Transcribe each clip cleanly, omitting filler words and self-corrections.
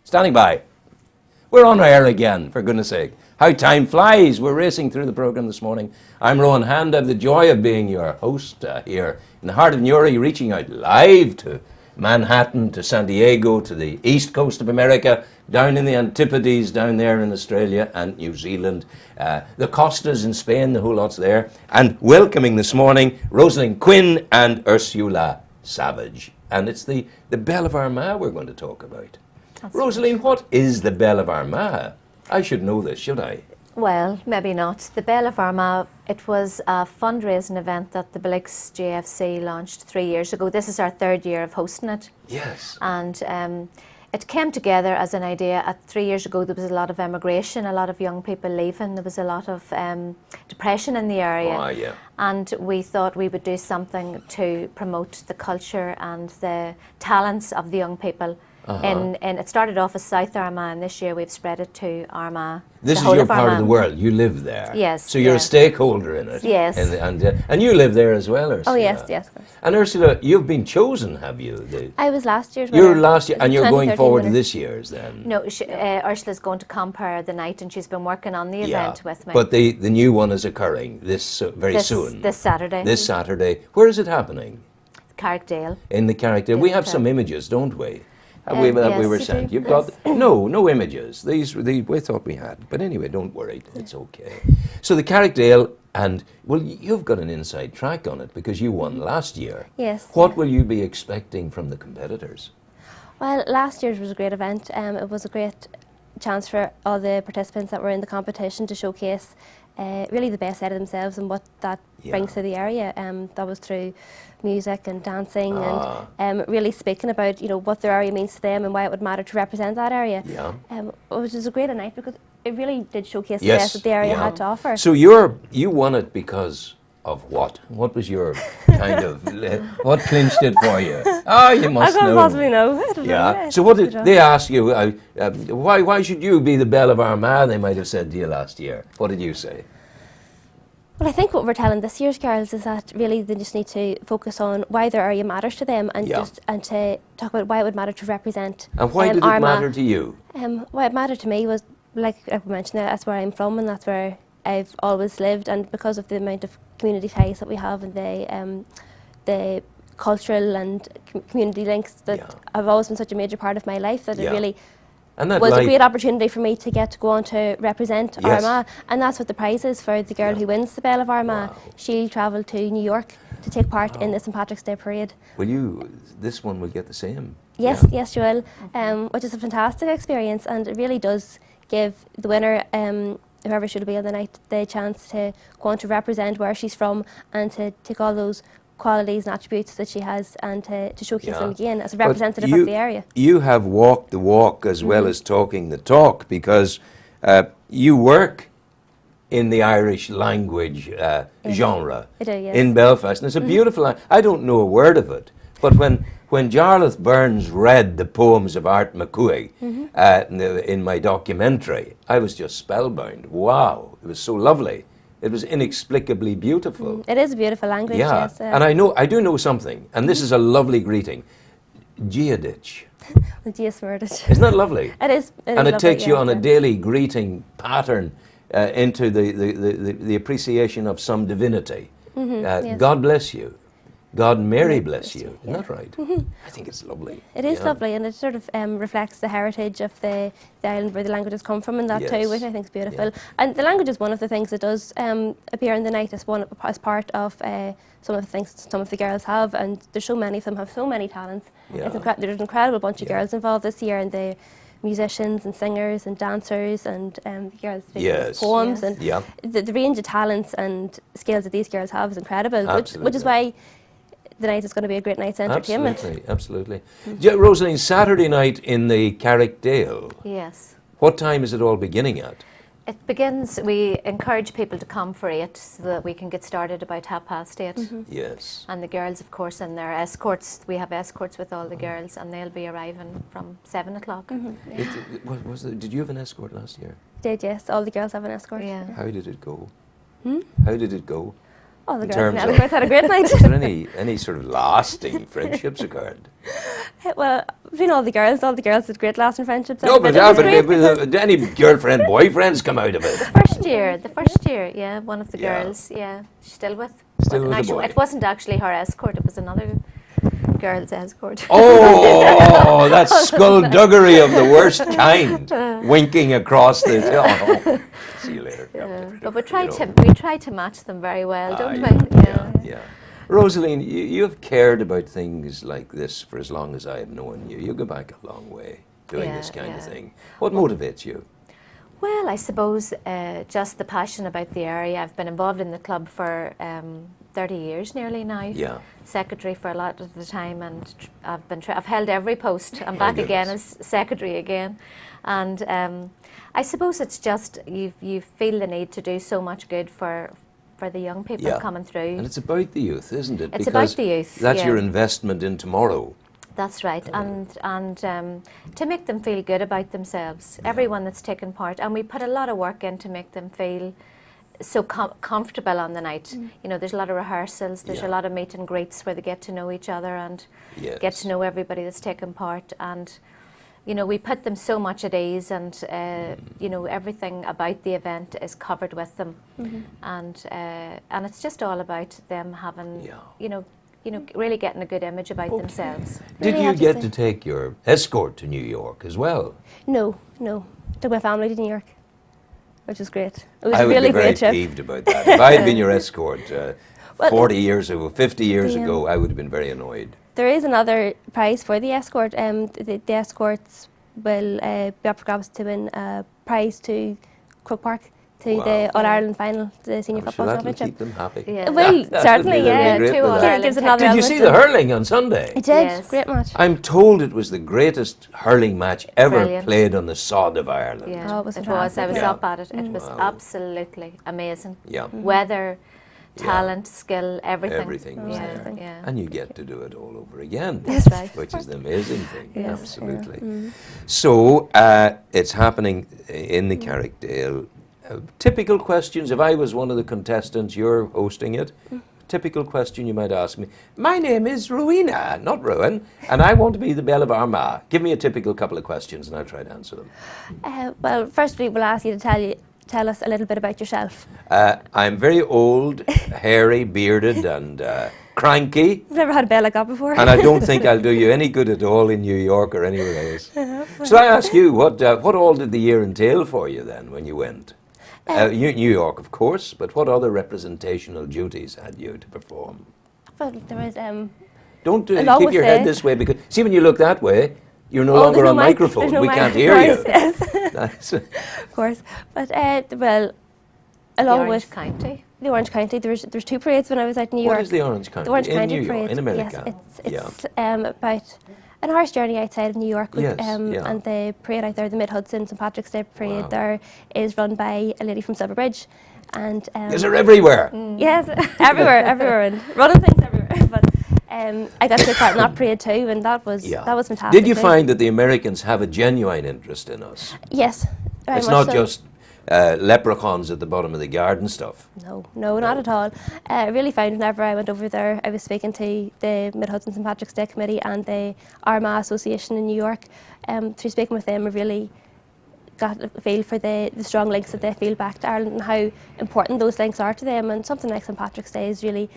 Standing by. We're on air again, for goodness sake. How time flies. We're racing through the programme this morning. I'm Rowan Hand. I have the joy of being your host here in the heart of Newry, reaching out live to Manhattan, to San Diego, to the east coast of America, down in the Antipodes, down there in Australia and New Zealand, the Costas in Spain, the whole lot's there, and welcoming this morning Rosaleen Quinn and Ursula Savage. And it's the Belle of Armagh we're going to talk about. Rosaleen, what is the Belle of Armagh? I should know this, should I? Well, maybe not. The Belle of Armagh, it was a fundraising event that the Blix GFC launched 3 years ago. This is our third year of hosting it. Yes. And it came together as an idea. 3 years ago, there was a lot of emigration, a lot of young people leaving. There was a lot of depression in the area. Oh, yeah. And we thought we would do something to promote the culture and the talents of the young people. And it started off as South Armagh, and this year we've spread it to Armagh. This is your part of the world. You live there. Yes. So you're a stakeholder in it. Yes. And you live there as well, Ursula. Oh, yes, yes, of course. And Ursula, you've been chosen, have you? I was last year's You're winner. last year, and you're going forward to winner. this year's then? No, Ursula's going to Compare the night, and she's been working on the event with me. But the new one is occurring very soon. This Saturday. This Saturday. Where is it happening? Carrickdale. In the Carrickdale. We have some images, don't we? We were yes, sent. you You've do. got no images. We thought we had, but anyway, don't worry, it's okay. So the Carrickdale, and well, you've got an inside track on it because you won last year. Yes. What will you be expecting from the competitors? Well, last year's was a great event. It was a great chance for all the participants that were in the competition to showcase really the best side of themselves and what that brings to the area. That was through music and dancing and really speaking about what their area means to them and why it would matter to represent that area. Yeah. Which was a great night because it really did showcase the best that the area had to offer. So you won it because of what? What was your kind of what clinched it for you? Oh, you must I can't know. possibly know. I don't Yeah. know. So what did they ask you? Why should you be the Belle of Armagh? They might have said to you last year. What did you say? Well, I think what we're telling this year's girls is that really they just need to focus on why their area matters to them and to talk about why it would matter to represent And why did it Armagh. matter to you? What it mattered to me was, like I mentioned, that's where I'm from and that's where I've always lived, and because of the amount of community ties that we have and the cultural and community links that have always been such a major part of my life, that it really was a great opportunity for me to get to go on to represent Armagh, and that's what the prize is for the girl who wins the Belle of Armagh. Wow. She'll travel to New York to take part in the St Patrick's Day Parade. This one will get the same? Yes, yes, she will, which is a fantastic experience, and it really does give the winner, whoever should be on the night, the chance to go on to represent where she's from and to take all those qualities and attributes that she has and to showcase them again as a representative of the area. You have walked the walk as well as talking the talk, because you work in the Irish language genre in Belfast, and it's a beautiful I don't know a word of it, but when Jarlath Burns read the poems of Art McCooey in my documentary, I was just spellbound. Wow, it was so lovely. It was inexplicably beautiful. It is a beautiful language, yes. And I do know something, and this is a lovely greeting. Giadich. Isn't that lovely? It is. And it takes you on a daily greeting pattern into the appreciation of some divinity. God bless you. God and Mary bless you. Isn't that right? I think it's lovely. It is lovely, and it sort of reflects the heritage of the island where the languages come from and that too, which I think is beautiful. And the language is one of the things that does appear in the night as part of some of the things some of the girls have, and there's so many of them have so many talents. There's an incredible bunch of girls involved this year, and the musicians and singers and dancers and girls speaking poems and the range of talents and skills that these girls have is incredible, which is why the night is going to be a great night's entertainment. Absolutely. Rosaleen, Saturday night in the Carrickdale. Yes. What time is it all beginning at? It begins, we encourage people to come for 8 so that we can get started about 8:30. Yes. And the girls, of course, and their escorts, we have escorts with all the girls, and they'll be arriving from 7 o'clock. Did you have an escort last year? Yes. All the girls have an escort. Yeah. How did it go? How did it go? Oh, the In girls terms in of- Edinburgh had a great night. Is there any sort of lasting friendships occurred? Well, between all the girls had great lasting friendships. No, but, it was great any girlfriend, boyfriends come out of it. The first year, yeah, one of the Yeah. girls, yeah, she's still with. Still with Now the boy. It wasn't actually her escort; it was another girl's escort. Oh, that's skullduggery of the worst kind. Winking across the. Oh, see you later. But we try to match them very well, don't we? Yeah. Rosaleen, you've cared about things like this for as long as I have known you. You go back a long way doing this kind of thing. What motivates you? Well, I suppose just the passion about the area. I've been involved in the club for 30 years nearly now. Yeah. Secretary for a lot of the time, and I've held every post. I'm My back again goodness. as secretary again, and I suppose it's just you feel the need to do so much good for the young people coming through. And it's about the youth, isn't it? It's about the youth, That's yeah. your investment in tomorrow. That's right, and to make them feel good about themselves, everyone that's taken part, and we put a lot of work in to make them feel so comfortable on the night. You know, there's a lot of rehearsals, there's a lot of meet and greets where they get to know each other and get to know everybody that's taken part, and you know, we put them so much at ease, and you know, everything about the event is covered with them, and it's just all about them having, you know, really getting a good image about themselves. Did Really you have to get say- to take your escort to New York as well? No. Took my family to New York, which was great. It was I a would really be very great trip. peeved about that. If I had been your escort Well, 40 years ago, 50 years the, ago, I would have been very annoyed. There is another prize for the escort. The escorts will be up for grabs to win a prize to Croke Park, to the All Ireland final, the senior I'm football sure that'll championship. keep them happy. Yeah. It will, That certainly, would be yeah. great Two with All that. Ireland Gives another Did you element see to the it. hurling on Sunday? I did. Yes. Great match. I'm told it was the greatest hurling match ever Brilliant. played on the sod of Ireland. Yeah, Oh, it was I fantastic, was yeah. up at it. It was Wow. absolutely amazing. Yeah. Weather, talent, skill, everything. Everything was yeah, there. Yeah. And you get to do it all over again. That's right. Which is the amazing thing. Yes. Absolutely. So it's happening in the Carrickdale. Typical questions. If I was one of the contestants, you're hosting it. Typical question you might ask me. My name is Rowena, not Rowan, and I want to be the Belle of Armagh. Give me a typical couple of questions, and I'll try to answer them. Well, firstly, we'll ask you to tell us a little bit about yourself. I'm very old, hairy, bearded, and cranky. I've never had a bell like that before. And I don't think I'll do you any good at all in New York or anywhere else. So I ask you, what all did the year entail for you then when you went? New York, of course, but what other representational duties had you to perform? Well, there was Don't Along keep with your head the- this way, because see, when you look that way, you're no Oh, longer there's on no mic. microphone. There's no We mic. can't hear you. Yes, That's- of course. But well, along Orange with County. the Orange County, there's two parades when I was at New what York. is the Orange County? The Orange in County New York, parade. in America. Yes, it's about an hour's journey outside of New York. Yes, yeah. And the parade out there, the Mid Hudson St Patrick's Day parade, Wow. there is run by a lady from Silverbridge, and Is there everywhere? yes, everywhere, and running things everywhere. But I got to take part in that parade too, and that was fantastic. Did you too. find that the Americans have a genuine interest in us? Yes, very It's much not so. just leprechauns at the bottom of the garden stuff. No, not at all. I really found whenever I went over there, I was speaking to the Mid Hudson St Patrick's Day Committee and the Armagh Association in New York. Through speaking with them, I really got a feel for the strong links that they feel back to Ireland and how important those links are to them. And something like St Patrick's Day is really,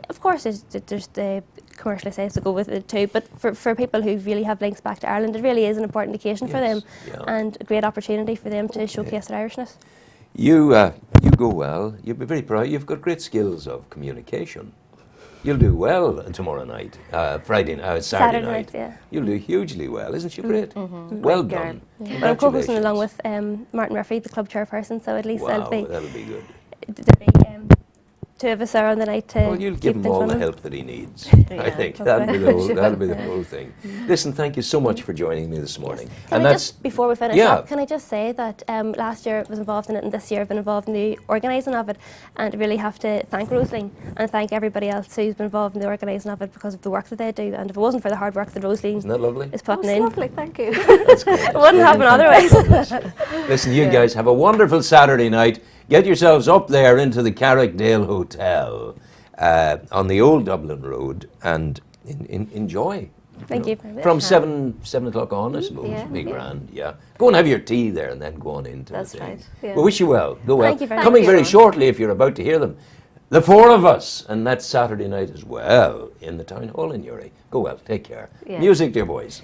of course, there's the commercial essays to go with it too, but for people who really have links back to Ireland, it really is an important occasion for them and a great opportunity for them to showcase their Irishness. You go well. You'll be very proud. You've got great skills of communication. You'll do well tomorrow night, Saturday night. Yeah. You'll do hugely well. Isn't she great? Well Great girl. done. But I'm co-hosting Congratulations. along with Martin Murphy, the club chairperson, so at least Wow, there'll that'll be good. be two of us are on the night to Well, you'll keep give him things all the running. help that he needs. Yeah, I think hopefully. that'll be the whole thing. Listen, thank you so much for joining me this morning. Can I just, before we finish Yeah. up, can I just say that last year I was involved in it and this year I've been involved in the organising of it, and I really have to thank Rosaleen and thank everybody else who's been involved in the organising of it because of the work that they do, and if it wasn't for the hard work that Rosaleen Isn't that lovely? is putting That's in, lovely, thank you. That's great. it wouldn't happen otherwise. Listen, you guys have a wonderful Saturday night. Get yourselves up there into the Carrickdale Hotel. on the old Dublin Road, and enjoy. Thank you very much. From 7 o'clock on, I suppose. Yeah, Be yeah. grand, yeah. Go and have your tea there and then go on into That's the thing. right, yeah. We wish you well. Go well. Thank you very Coming much. very Thank you. shortly, if you're about to hear them, the four of us, and that's Saturday night as well, in the Town Hall in Newry. Go well. Take care. Yeah. Music, dear boys.